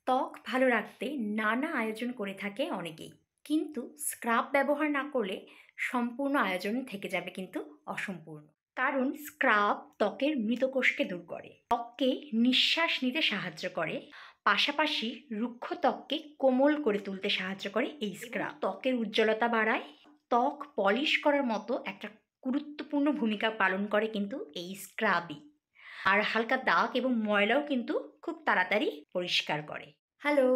ত্বক ভালো রাখতে নানা আয়োজন করে থাকে অনেকেই, কিন্তু স্ক্রাব ব্যবহার না করলে সম্পূর্ণ আয়োজন থেকে যাবে কিন্তু অসম্পূর্ণ। কারণ স্ক্রাব ত্বকের মৃতকোষকে দূর করে, ত্বককে নিঃশ্বাস নিতে সাহায্য করে, পাশাপাশি রুক্ষ ত্বককে কোমল করে তুলতে সাহায্য করে এই স্ক্রাব। ত্বকের উজ্জ্বলতা বাড়ায়, ত্বক পলিশ করার মতো একটা গুরুত্বপূর্ণ ভূমিকা পালন করে কিন্তু এই স্ক্রাবই। আর হালকা দাগ এবং ময়লাও কিন্তু খুব তাড়াতাড়ি পরিষ্কার করে। হ্যালো,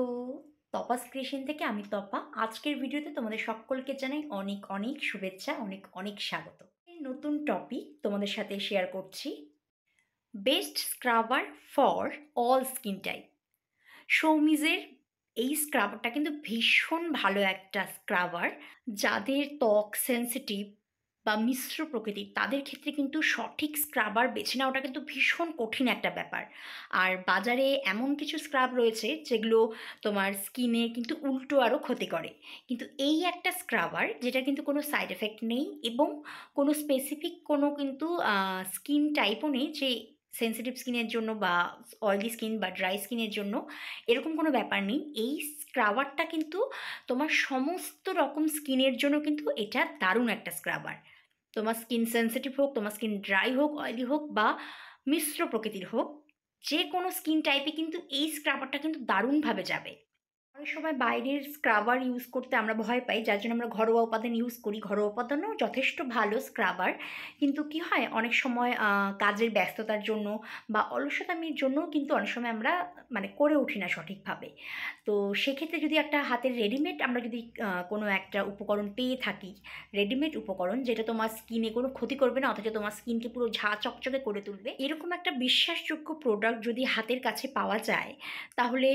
তপাস ক্রিয়েশন থেকে আমি তপা। আজকের ভিডিওতে তোমাদের সকলকে জানাই অনেক অনেক শুভেচ্ছা, অনেক অনেক স্বাগত। এই নতুন টপিক তোমাদের সাথে শেয়ার করছি, best scrubber for all skin type. সৌমিজের এই স্ক্রাবারটা কিন্তু ভীষণ ভালো একটা স্ক্রাবার। যাদের ত্বক সেন্সিটিভ বা মিশ্র প্রকৃতির, তাদের ক্ষেত্রে কিন্তু সঠিক স্ক্রাবার বেছে নেওয়াটা কিন্তু ভীষণ কঠিন একটা ব্যাপার। আর বাজারে এমন কিছু স্ক্রাব রয়েছে যেগুলো তোমার স্কিনে কিন্তু উল্টো আরও ক্ষতি করে, কিন্তু এই একটা স্ক্রাবার যেটা কিন্তু কোনো সাইড এফেক্ট নেই এবং কোনো স্পেসিফিক কোনো কিন্তু স্কিন টাইপও নেই যে সেন্সিটিভ স্কিনের জন্য বা অয়েলি স্কিন বা ড্রাই স্কিনের জন্য, এরকম কোনো ব্যাপার নেই। এই স্ক্রাবারটা কিন্তু তোমার সমস্ত রকম স্কিনের জন্য কিন্তু এটা দারুণ একটা স্ক্রাবার। তোমার স্কিন সেন্সিটিভ হোক, তোমার স্কিন ড্রাই হোক, অয়েলি হোক বা মিশ্র প্রকৃতির হোক, যে কোনো স্কিন টাইপে কিন্তু এই স্ক্রাবারটা কিন্তু দারুণভাবে যাবে। অনেক সময় বাইরের স্ক্রাবার ইউজ করতে আমরা ভয় পাই, যার জন্য আমরা ঘরোয়া উপাদান ইউজ করি। ঘরোয়া উপাদানও যথেষ্ট ভালো স্ক্রাবার, কিন্তু কি হয় অনেক সময় কাজের ব্যস্ততার জন্য বা অলসতামির জন্যও কিন্তু অনেক সময় আমরা মানে করে উঠি না সঠিকভাবে। তো সেক্ষেত্রে যদি একটা হাতের রেডিমেড আমরা যদি কোনো একটা উপকরণ পেয়ে থাকি, রেডিমেড উপকরণ যেটা তোমার স্কিনে কোনো ক্ষতি করবে না অথচ তোমার স্কিনকে পুরো ঝাঁ চকচকে করে তুলবে, এরকম একটা বিশ্বাসযোগ্য প্রোডাক্ট যদি হাতের কাছে পাওয়া যায়, তাহলে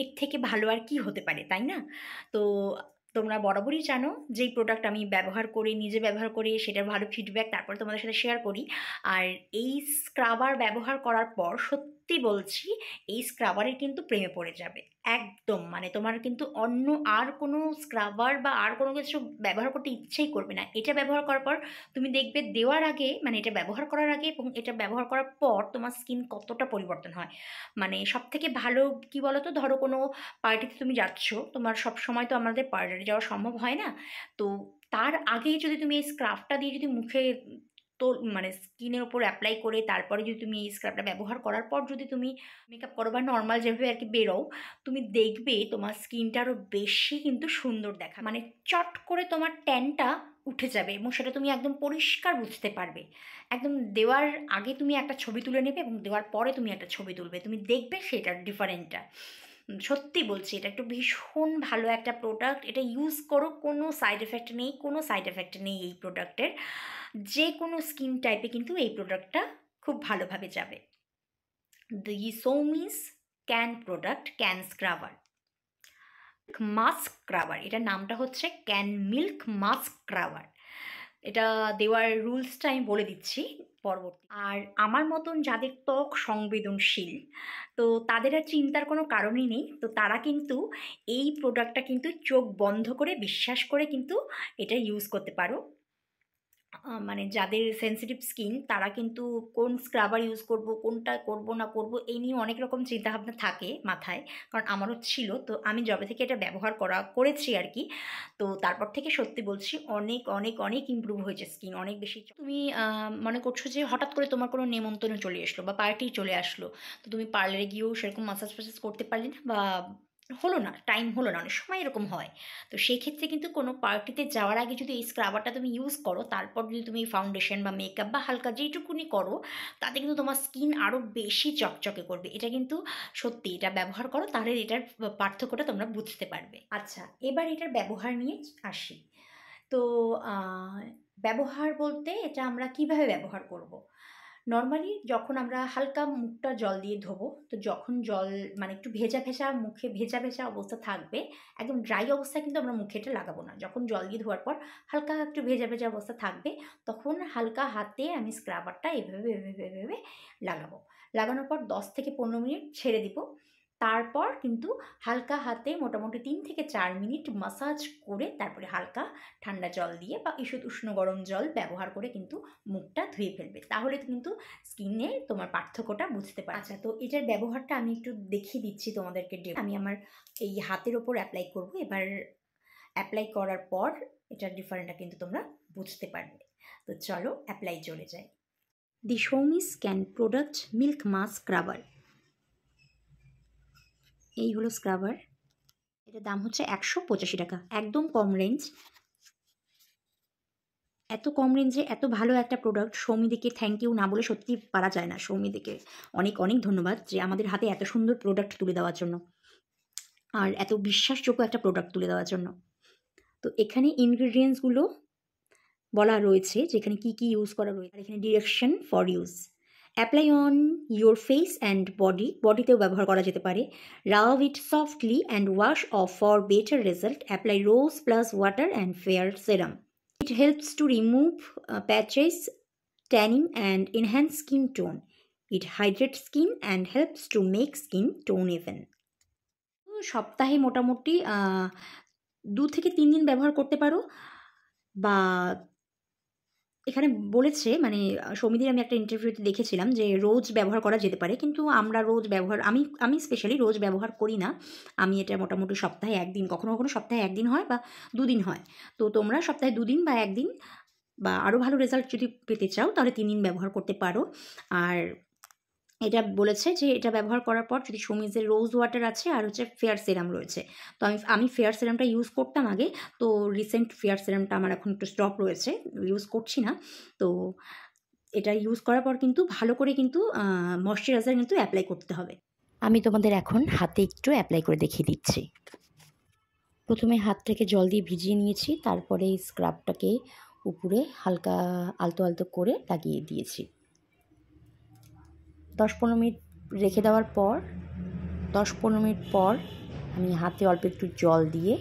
এর থেকে ভালো আর কি হতে পারে, তাই না? তো তোমরা বরাবরই জানো যেই প্রোডাক্ট আমি ব্যবহার করে, নিজে ব্যবহার করে সেটার ভালো ফিডব্যাক তারপর তোমাদের সাথে শেয়ার করি। আর এই স্ক্রাবার ব্যবহার করার পর সত্যি বলছি, এই স্ক্রাবারের কিন্তু প্রেমে পড়ে যাবে একদম। মানে তোমার কিন্তু অন্য আর কোনো স্ক্রাবার বা আর কোনো কিছু ব্যবহার করতে ইচ্ছেই করবে না। এটা ব্যবহার করার পর তুমি দেখবে দেওয়ার আগে, মানে এটা ব্যবহার করার আগে এবং এটা ব্যবহার করার পর তোমার স্কিন কতটা পরিবর্তন হয়। মানে সব থেকে ভালো কি বলো তো, ধরো কোনো পার্টিতে তুমি যাচ্ছ, তোমার সব সময় তো আমাদের পার্লারে যাওয়া সম্ভব হয় না। তো তার আগেই যদি তুমি এই স্ক্রাবটা দিয়ে যদি মুখে তো মানে স্কিনের ওপর অ্যাপ্লাই করে তারপরে যদি তুমি এই স্ক্রাবটা ব্যবহার করার পর যদি তুমি মেকআপ করো বা নর্মাল যেভাবে আর কি বেরোও, তুমি দেখবে তোমার স্কিনটা আরও বেশি কিন্তু সুন্দর দেখা, মানে চট করে তোমার ট্যানটা উঠে যাবে এবং সেটা তুমি একদম পরিষ্কার বুঝতে পারবে। একদম দেওয়ার আগে তুমি একটা ছবি তুলে নেবে এবং দেওয়ার পরে তুমি একটা ছবি তুলবে, তুমি দেখবে সেটার ডিফারেন্টটা। সত্যি বলছি, এটা একটু ভীষণ ভালো একটা প্রোডাক্ট। এটা ইউজ করো, কোনো সাইড এফেক্ট নেই, কোনো সাইড এফেক্ট নেই এই প্রোডাক্টের। যে কোনো স্কিন টাইপে কিন্তু এই প্রোডাক্টটা খুব ভালোভাবে যাবে। The Soumi's can product can scrubber mask scrubber, এটার নামটা হচ্ছে ক্যান মিল্ক মাস্ক স্ক্রাবার। এটা দেওয়ার রুলসটা আমি বলে দিচ্ছি পরবর্তী। আর আমার মতন যাদের ত্বক সংবেদনশীল, তো তাদের আর চিন্তার কোনো কারণই নেই। তো তারা কিন্তু এই প্রোডাক্টটা কিন্তু চোখ বন্ধ করে বিশ্বাস করে কিন্তু এটা ইউজ করতে পারো। মানে যাদের সেন্সিটিভ স্কিন তারা কিন্তু কোন স্ক্রাবার ইউজ করব, কোনটা করব না করব, এই নিয়ে অনেক রকম চিন্তাভাবনা থাকে মাথায়। কারণ আমারও ছিল, তো আমি যবে থেকে এটা ব্যবহার করেছি আর কি, তো তারপর থেকে সত্যি বলছি অনেক অনেক অনেক ইমপ্রুভ হয়েছে স্কিন, অনেক বেশি। তুমি মনে করছো যে হঠাৎ করে তোমার কোনো নেমন্তন্ন চলে আসলো বা পার্টি চলে আসলো, তো তুমি পার্লারে গিয়েও সেরকম মাসাজ ফাসাজ করতে পারলে না বা হলো না, টাইম হলো না, অনেক সময় এরকম হয়। তো সেই ক্ষেত্রে কিন্তু কোনো পার্টিতে যাওয়ার আগে যদি এই স্ক্রাবারটা তুমি ইউজ করো, তারপর যদি তুমি ফাউন্ডেশন বা মেকআপ বা হালকা যেইটুকুনি করো, তাতে কিন্তু তোমার স্কিন আরও বেশি চকচকে করবে। এটা কিন্তু সত্যি, এটা ব্যবহার করো তাহলে এটার পার্থক্যটা তোমরা বুঝতে পারবে। আচ্ছা, এবার এটার ব্যবহার নিয়ে আসি। তো ব্যবহার বলতে এটা আমরা কিভাবে ব্যবহার করব। নর্মালি যখন আমরা হালকা মুখটা জল দিয়ে ধোবো, তো যখন জল মানে একটু ভেজা ভেজা মুখে ভেজা ভেজা অবস্থা থাকবে, একদম ড্রাই অবস্থায় কিন্তু আমরা মুখে এটা লাগাবো না। যখন জল দিয়ে ধোয়ার পর হালকা একটু ভেজা ভেজা অবস্থা থাকবে, তখন হালকা হাতে আমি স্ক্রাবারটা এভাবে এভাবে এভাবে লাগাবো। লাগানোর পর 10 থেকে 15 মিনিট ছেড়ে দিব। তারপর কিন্তু হালকা হাতে মোটামুটি 3 থেকে 4 মিনিট মাসাজ করে তারপরে হালকা ঠান্ডা জল দিয়ে বা ঈষৎ উষ্ণ গরম জল ব্যবহার করে কিন্তু মুখটা ধুয়ে ফেলবে। তাহলে কিন্তু স্কিনে তোমার পার্থক্যটা বুঝতে পারবে। আচ্ছা, তো এটার ব্যবহারটা আমি একটু দেখিয়ে দিচ্ছি তোমাদেরকে। আমি আমার এই হাতের ওপর অ্যাপ্লাই করব। এবার অ্যাপ্লাই করার পর এটার ডিফারেন্টটা কিন্তু তোমরা বুঝতে পারবে। তো চলো অ্যাপ্লাই চলে যাই। The Soumi scan product milk mask scrubber, এই হলো স্ক্রাবার। এটার দাম হচ্ছে 185 টাকা, একদম কম রেঞ্জ। এত কম রেঞ্জে এত ভালো একটা প্রোডাক্ট, সৌমিদিকে থ্যাংক ইউ না বলে সত্যি পারা যায় না। সৌমিদিকে অনেক অনেক ধন্যবাদ যে আমাদের হাতে এত সুন্দর প্রোডাক্ট তুলে দেওয়ার জন্য আর এত বিশ্বাসযোগ্য একটা প্রোডাক্ট তুলে দেওয়ার জন্য। তো এখানে ইনগ্রিডিয়েন্টসগুলো বলা রয়েছে যেখানে কী কী ইউজ করা রয়েছে, আর এখানে direction for use. Apply on your face and body, বডিতেও ব্যবহার করা যেতে পারে। Rub it softly and wash off for better result. Apply rose plus water and fair serum. It helps to remove patches, tanning and enhance skin tone. It hydrates skin and helps to make skin tone even. সপ্তাহে মোটামুটি 2 থেকে 3 দিন ব্যবহার করতে পারো। বা এখানে বলেছে মানে সৌমিদির আমি একটা ইন্টারভিউতে দেখেছিলাম যে রোজ ব্যবহার করা যেতে পারে, কিন্তু আমরা রোজ ব্যবহার আমি স্পেশালি রোজ ব্যবহার করি না। আমি এটা মোটামুটি সপ্তাহে 1 দিন, কখনো কখনো সপ্তাহে 1 দিন হয় বা 2 দিন হয়। তো তোমরা সপ্তাহে 2 দিন বা 1 দিন বা আরও ভালো রেজাল্ট যদি পেতে চাও তাহলে 3 দিন ব্যবহার করতে পারো। আর এটা বলেছে যে এটা ব্যবহার করার পর যদি সৌমিজের রোজ ওয়াটার আছে আর হচ্ছে ফেয়ার সেরাম রয়েছে। তো আমি ফেয়ার সেরামটা ইউজ করতাম আগে, তো রিসেন্ট ফেয়ার সেরামটা আমার এখন একটু স্টপ রয়েছে, ইউজ করছি না। তো এটা ইউজ করার পর কিন্তু ভালো করে কিন্তু ময়শ্চারাইজার কিন্তু অ্যাপ্লাই করতে হবে। আমি তোমাদের এখন হাতে একটু অ্যাপ্লাই করে দেখিয়ে দিচ্ছি। প্রথমে হাতটাকে জল দিয়ে ভিজিয়ে নিয়েছি, তারপরে এই স্ক্রাবটাকে উপরে হালকা আলতো আলতো করে লাগিয়ে দিয়েছি। 10-15 মিনিট রেখে দেওয়ার পর 10-15 মিনিট পর আমি হাতে অল্প একটু জল দিয়ে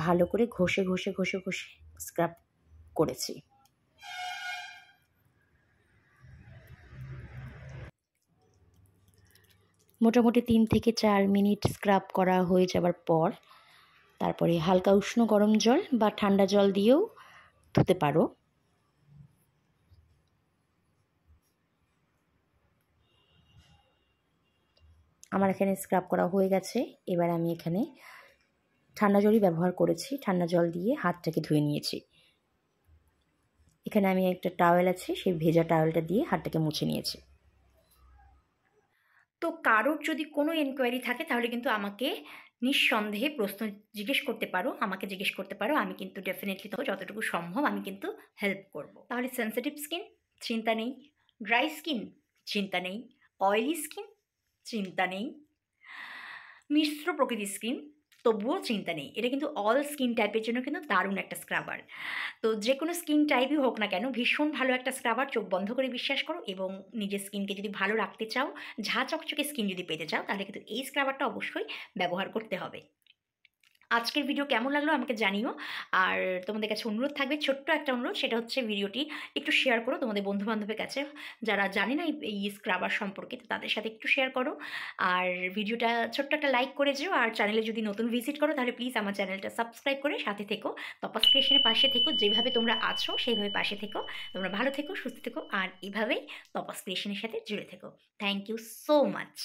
ভালো করে ঘষে ঘষে ঘষে ঘষে স্ক্রাব করেছি। মোটামুটি 3 থেকে 4 মিনিট স্ক্রাব করা হয়ে যাবার পর তারপরে হালকা উষ্ণ গরম জল বা ঠান্ডা জল দিয়েও ধুতে পারো। আমার এখানে স্ক্রাব করা হয়ে গেছে। এবার আমি এখানে ঠান্ডা জলই ব্যবহার করেছি, ঠান্ডা জল দিয়ে হাতটাকে ধুয়ে নিয়েছি। এখানে আমি একটা টাওয়েল আছে, সেই ভেজা টাওয়েলটা দিয়ে হাতটাকে মুছে নিয়েছি। তো কারোর যদি কোনো এনকোয়ারি থাকে তাহলে কিন্তু আমাকে নিঃসন্দেহে প্রশ্ন জিজ্ঞেস করতে পারো, আমাকে জিজ্ঞেস করতে পারো। আমি কিন্তু ডেফিনেটলি তো যতটুকু সম্ভব আমি কিন্তু হেল্প করব। তাহলে সেন্সিটিভ স্কিন চিন্তা নেই, ড্রাই স্কিন চিন্তা নেই, অয়েলি স্কিন চিন্তা নেই, মিশ্র প্রকৃতির স্কিন তবুও চিন্তা নেই। এটা কিন্তু অল স্কিন টাইপের জন্য কিন্তু দারুণ একটা স্ক্রাবার। তো যে কোনো স্কিন টাইপই হোক না কেন ভীষণ ভালো একটা স্ক্রাবার। চোখ বন্ধ করে বিশ্বাস করো, এবং নিজের স্কিনকে যদি ভালো রাখতে চাও, ঝাঁ চকচকে স্কিন যদি পেতে চাও, তাহলে কিন্তু এই স্ক্রাবারটা অবশ্যই ব্যবহার করতে হবে। আজকের ভিডিও কেমন লাগলো আমাকে জানিও। আর তোমাদের কাছে অনুরোধ থাকবে, ছোট্ট একটা অনুরোধ, সেটা হচ্ছে ভিডিওটি একটু শেয়ার করো তোমাদের বন্ধুবান্ধবের কাছে, যারা জানে না এই স্ক্রাবার সম্পর্কে, তো তাদের সাথে একটু শেয়ার করো। আর ভিডিওটা ছোট্ট একটা লাইক করে যেও। আর চ্যানেলে যদি নতুন ভিজিট করো তাহলে প্লিজ আমার চ্যানেলটা সাবস্ক্রাইব করে সাথে থেকো, তপস ক্রিয়েশনের পাশে থেকো। যেভাবে তোমরা আছো সেইভাবে পাশে থেকো। তোমরা ভালো থেকো, সুস্থ থেকো, আর এভাবেই তপস ক্রিয়েশনের সাথে জুড়ে থেকো। Thank you so much.